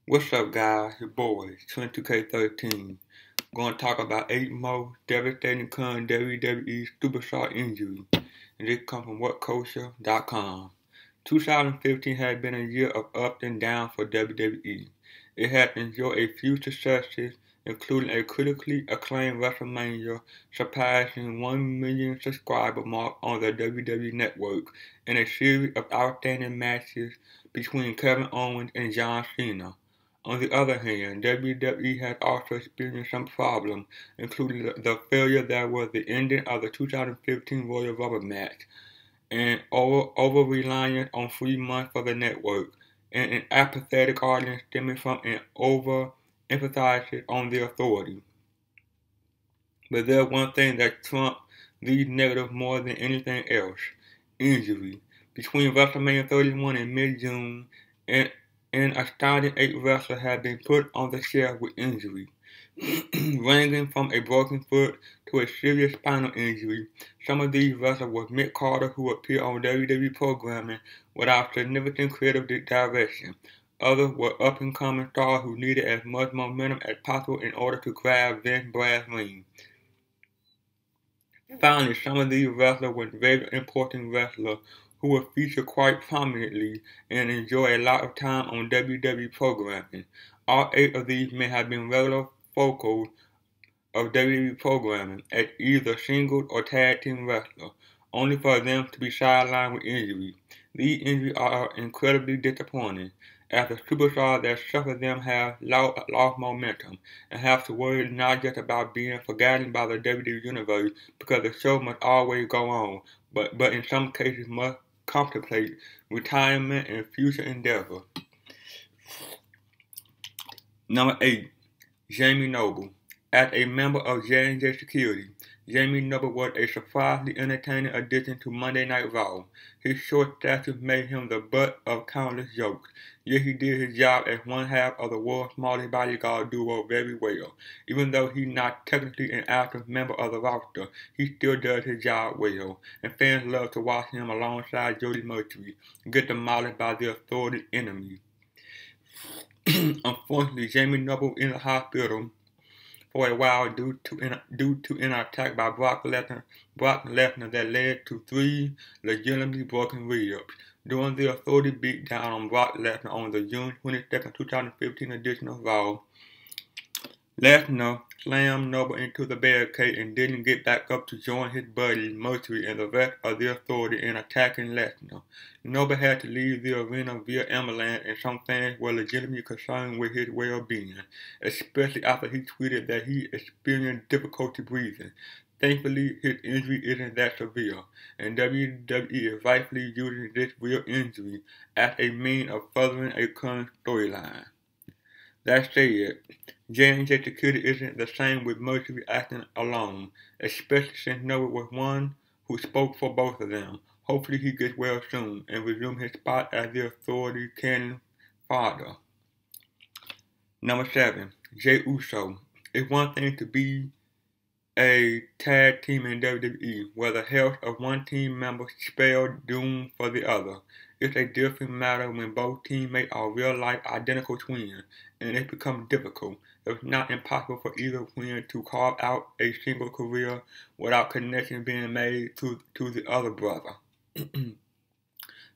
What's up, guys? Your boys, 22K13. Going to talk about 8 more devastating current WWE superstar injuries. And this comes from WhatCulture.com. 2015 has been a year of ups and downs for WWE. It has enjoyed a few successes, including a critically acclaimed WrestleMania surpassing 1 million subscriber mark on the WWE Network, and a series of outstanding matches between Kevin Owens and John Cena. On the other hand, WWE has also experienced some problems, including the failure that was the ending of the 2015 Royal Rumble match, and over-reliance on free months for the network, and an apathetic audience stemming from an over-emphasis on the authority. But there's one thing that trumps these negatives more than anything else: injury. Between WrestleMania 31 and mid-June, an astounding 8 wrestlers have been put on the shelf with injury. Ranging from a broken foot to a serious spinal injury, some of these wrestlers were Mick Carter, who appeared on WWE programming without significant creative direction. Others were up-and-coming stars who needed as much momentum as possible in order to grab Vince's brass ring. Finally, some of these wrestlers were very important wrestlers who were featured quite prominently and enjoy a lot of time on WWE programming. All 8 of these men have been regular focals of WWE programming as either singles or tag team wrestlers, only for them to be sidelined with injury. These injuries are incredibly disappointing, as the superstars that suffer them have lost momentum and have to worry not just about being forgotten by the WWE Universe because the show must always go on, but in some cases must contemplate retirement and future endeavor. Number 8. Jamie Noble. As a member of J&J Security, Jamie Noble was a surprisingly entertaining addition to Monday Night Raw. His short stature made him the butt of countless jokes, yet he did his job as one half of the world's smartest bodyguard duo very well. Even though he's not technically an active member of the roster, he still does his job well, and fans love to watch him alongside Jody Mercury get demolished by the authority enemy. Unfortunately, Jamie Noble in the hospital for a while due to an attack by Brock Lesnar that led to 3 legitimately broken ribs. During the authority beatdown on Brock Lesnar on the June 22, 2015 edition of Raw, Lesnar slammed Noble into the barricade and didn't get back up to join his buddy Mercury and the rest of the authority in attacking Lesnar. Noble had to leave the arena via ambulance, and some fans were legitimately concerned with his well-being, especially after he tweeted that he experienced difficulty breathing. Thankfully, his injury isn't that severe, and WWE is rightfully using this real injury as a means of furthering a current storyline. That said, J&J Security isn't the same with Mercury acting alone, especially since Noble was one who spoke for both of them. Hopefully he gets well soon and resumes his spot as the authority cannon fodder. Number 7. Jey Uso. It's one thing to be a tag team in WWE, where the health of one team member spells doom for the other. It's a different matter when both teammates are real-life identical twins, and it becomes difficult, if not impossible, for either twin to carve out a single career without connection being made to the other brother.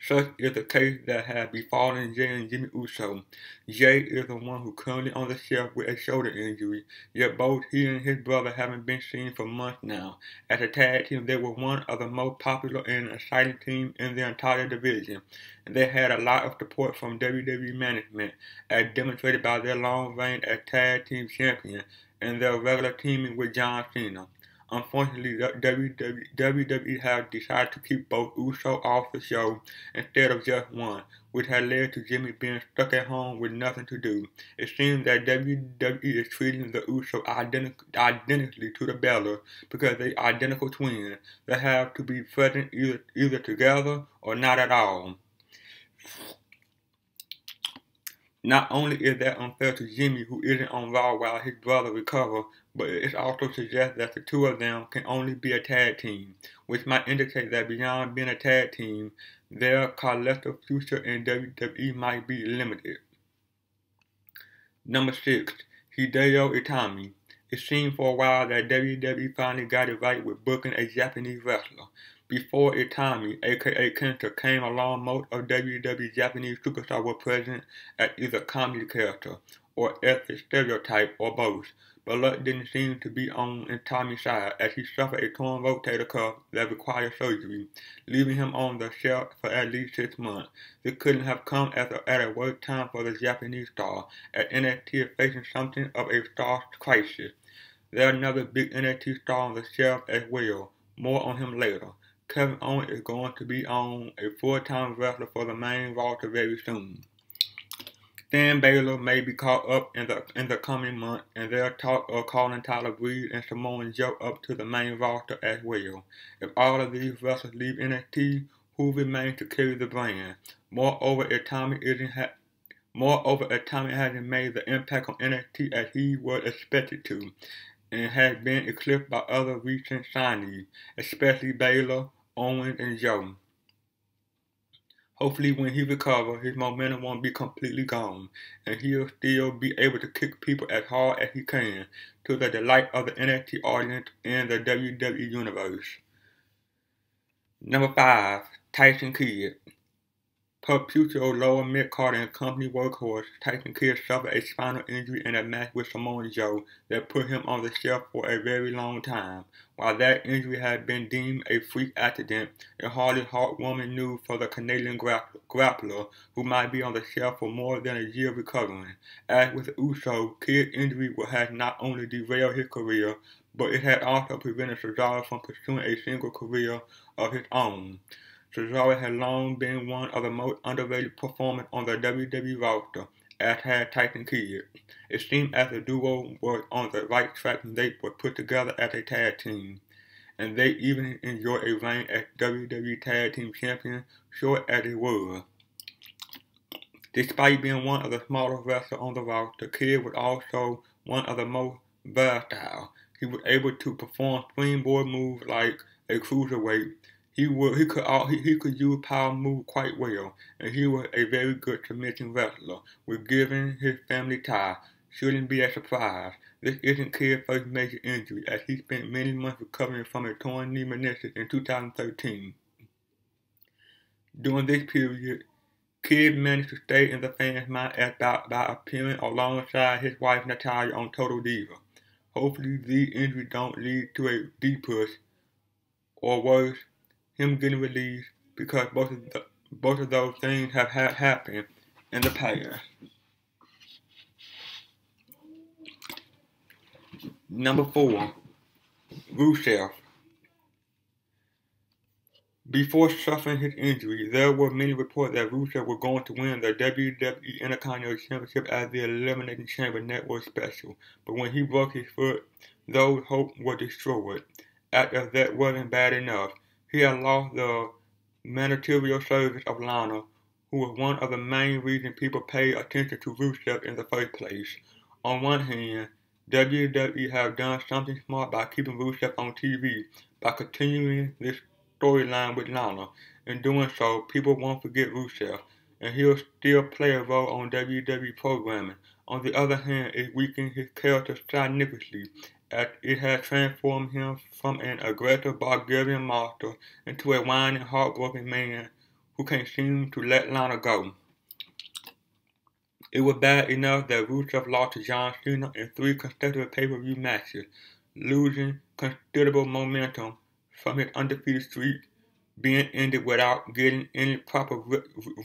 Such is the case that has befallen Jey and Jimmy Uso. Jey is the one who currently on the shelf with a shoulder injury, yet both he and his brother haven't been seen for months now. As a tag team, they were one of the most popular and exciting teams in the entire division, and they had a lot of support from WWE management, as demonstrated by their long reign as tag team champions and their regular teaming with John Cena. Unfortunately, WWE has decided to keep both Usos off the show instead of just one, which has led to Jimmy being stuck at home with nothing to do. It seems that WWE is treating the Usos identically to the Bellas because they are identical twins that have to be present either together or not at all. Not only is that unfair to Jimmy, who isn't on Raw while his brother recovers, but it also suggests that the two of them can only be a tag team, which might indicate that beyond being a tag team, their collective future in WWE might be limited. Number 6. Hideo Itami. It seemed for a while that WWE finally got it right with booking a Japanese wrestler. Before Itami, aka Kenta, came along, most of WWE's Japanese superstars were present as either comedy character or ethnic stereotype or both. But luck didn't seem to be on Itami's side as he suffered a torn rotator cuff that required surgery, leaving him on the shelf for at least 6 months. This couldn't have come at a worse time for the Japanese star, as NXT is facing something of a star crisis. There's another big NXT star on the shelf as well. More on him later. Kevin Owens is going to be on a full-time wrestler for the main roster very soon. Finn Balor may be caught up in the coming months, and there's talk of calling Tyler Breeze and Samoa Joe up to the main roster as well. If all of these wrestlers leave NXT, who remains to carry the brand? Moreover, Itami hasn't made the impact on NXT as he was expected to, and has been eclipsed by other recent signees, especially Balor, Owens, and Joe. Hopefully when he recovers, his momentum won't be completely gone, and he'll still be able to kick people as hard as he can, to the delight of the NXT audience and the WWE Universe. Number 5. Tyson Kidd. Perpetual lower mid-card and company workhorse, Tyson Kidd suffered a spinal injury in a match with Samoa Joe that put him on the shelf for a very long time. While that injury had been deemed a freak accident, it hardly heartwarming news for the Canadian grappler who might be on the shelf for more than a year recovering. As with Uso, Kidd's injury has not only derailed his career, but it had also prevented Cesaro from pursuing a single career of his own. Cesaro had long been one of the most underrated performers on the WWE roster, as had Tyson Kidd. It seemed as the duo was on the right track when they were put together as a tag team, and they even enjoyed a reign as WWE Tag Team Champions, short as it was. Despite being one of the smaller wrestlers on the roster, Kidd was also one of the most versatile. He was able to perform springboard moves like a cruiserweight. He could use power moves quite well, and he was a very good submission wrestler. With given his family tie, shouldn't be a surprise. This isn't Kidd's first major injury, as he spent many months recovering from a torn knee meniscus in 2013. During this period, Kidd managed to stay in the fans' mind by appearing alongside his wife Natalya on Total Diva. Hopefully these injuries don't lead to a depush, or worse, him getting released, because both of those things have happened in the past. Number 4. Rusev. Before suffering his injury, there were many reports that Rusev was going to win the WWE Intercontinental Championship as the Elimination Chamber Network special, but when he broke his foot, those hopes were destroyed. As if that wasn't bad enough, he had lost the managerial service of Lana, who was one of the main reasons people paid attention to Rusev in the first place. On one hand, WWE have done something smart by keeping Rusev on TV by continuing this storyline with Lana. In doing so, people won't forget Rusev, and he'll still play a role on WWE programming. On the other hand, it weakened his character significantly, as it has transformed him from an aggressive Bulgarian monster into a whining, heartbroken man who can't seem to let Lana go. It was bad enough that Rusev lost to John Cena in 3 consecutive pay-per-view matches, losing considerable momentum from his undefeated streak being ended without getting any proper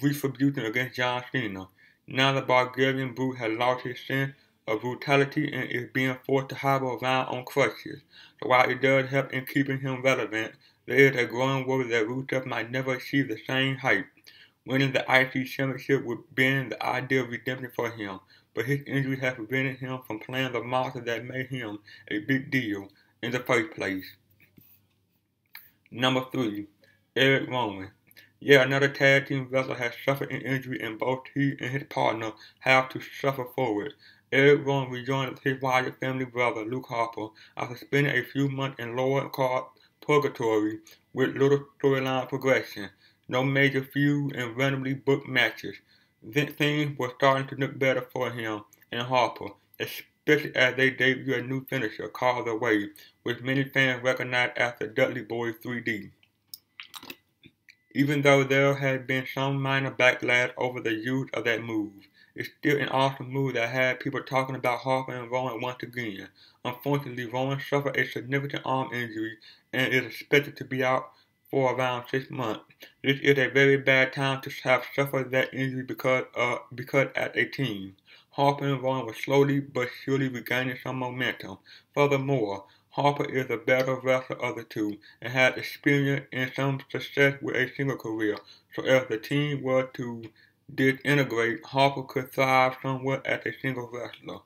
retribution against John Cena. Now the Bulgarian brute has lost his sense of brutality and is being forced to hobble around on crutches. So while it does help in keeping him relevant, there is a growing worry that Rusev might never achieve the same height. Winning the IC Championship would have been the ideal redemption for him, but his injury has prevented him from playing the monster that made him a big deal in the first place. Number 3. Eric Rowan. Yet another tag team wrestler has suffered an injury, and both he and his partner have to suffer for it. Eric Rowan rejoined his Wyatt family brother Luke Harper after spending a few months in lower card purgatory with little storyline progression, no major feud, and randomly booked matches. Then things were starting to look better for him, and Harper, especially as they debut a new finisher called The Wave, which many fans recognize as the Dudley Boyz 3D. Even though there has been some minor backlash over the use of that move, it's still an awesome move that had people talking about Harper and Rowan once again. Unfortunately, Rowan suffered a significant arm injury and is expected to be out for around 6 months. This is a very bad time to have suffered that injury because as a team, Harper and Rowan were slowly but surely regaining some momentum. Furthermore, Harper is the better wrestler of the two and has experience and some success with a single career, so if the team were to disintegrate, Harper could thrive somewhat as a single wrestler.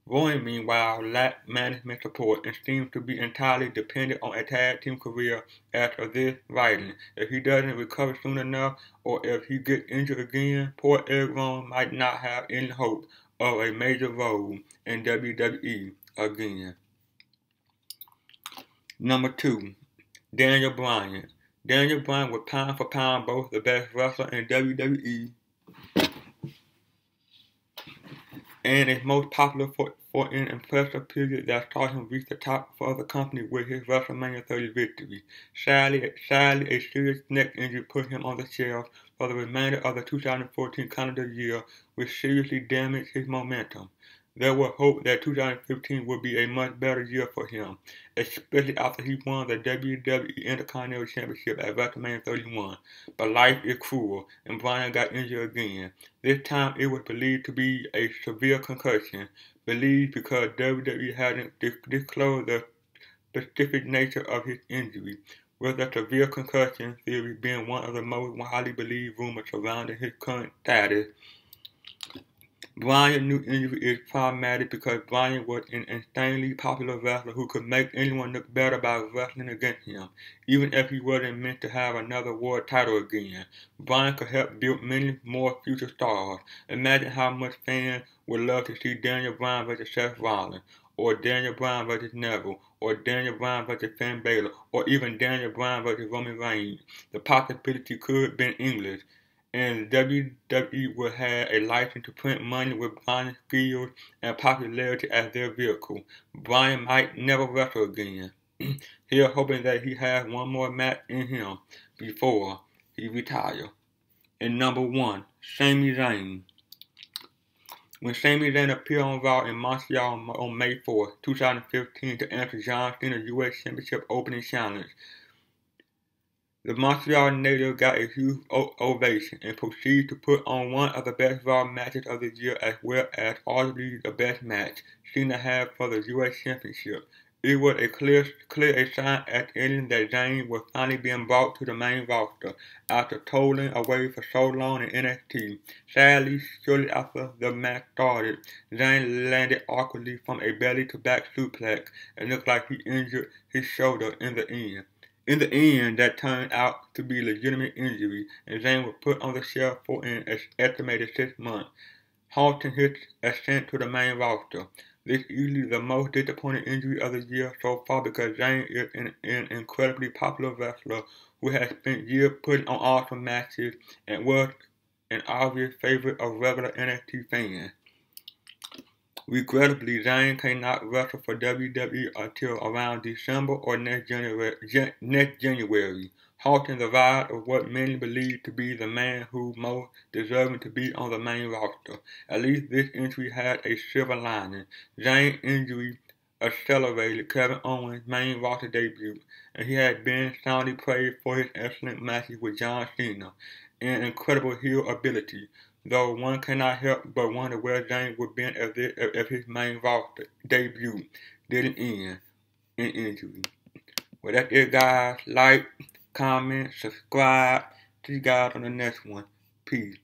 Rowan, meanwhile, lacked management support and seems to be entirely dependent on a tag team career as of this writing. If he doesn't recover soon enough, or if he gets injured again, poor Eric Rowan might not have any hope of a major role in WWE again. Number 2, Daniel Bryan. Daniel Bryan was pound for pound both the best wrestler in WWE and is most popular for an impressive period that saw him reach the top of the company with his WrestleMania 30 victory. Sadly, a serious neck injury put him on the shelf for the remainder of the 2014 calendar year, which seriously damaged his momentum. There was hope that 2015 would be a much better year for him, especially after he won the WWE Intercontinental Championship at WrestleMania 31. But life is cruel, and Bryan got injured again. This time it was believed to be a severe concussion, believed because WWE hadn't disclosed the specific nature of his injury, with the severe concussion theory being one of the most widely believed rumors surrounding his current status. Bryan's new injury is problematic because Bryan was an insanely popular wrestler who could make anyone look better by wrestling against him, even if he wasn't meant to have another world title again. Bryan could help build many more future stars. Imagine how much fans would love to see Daniel Bryan vs. Seth Rollins, or Daniel Bryan vs. Neville, or Daniel Bryan vs. Finn Balor, or even Daniel Bryan vs. Roman Reigns. The possibility could have been endless, and WWE would have a license to print money with Bryan's skills and popularity as their vehicle. Bryan might never wrestle again. Here's hoping that he has one more match in him before he retires. And number 1, Sami Zayn. When Sami Zayn appeared on Raw in Montreal on May 4, 2015 to answer John Cena's U.S. Championship opening challenge, the Montreal native got a huge ovation and proceeded to put on one of the best Raw matches of the year as well as arguably the best match Cena had for the U.S. Championship. It was a clear sign at the ending that Zayn was finally being brought to the main roster after toiling away for so long in NXT. Sadly, shortly after the match started, Zayn landed awkwardly from a belly-to-back suplex and looked like he injured his shoulder in the end. In the end, that turned out to be a legitimate injury, and Zayn was put on the shelf for an estimated 6 months, halting his ascent to the main roster. This is easily the most disappointing injury of the year so far because Zayn is an incredibly popular wrestler who has spent years putting on awesome matches and was an obvious favorite of regular NXT fans. Regrettably, Zayn cannot wrestle for WWE until around December or next January, halting the rise of what many believe to be the man who's most deserving to be on the main roster. At least this injury had a silver lining. Zayn's injury accelerated Kevin Owens' main roster debut, and he had been soundly praised for his excellent matches with John Cena and incredible heel ability, though one cannot help but wonder where Zayn would have been if his main roster debut didn't end in injury. Well, that's it, guys. Like, comment, subscribe. See you guys on the next one. Peace.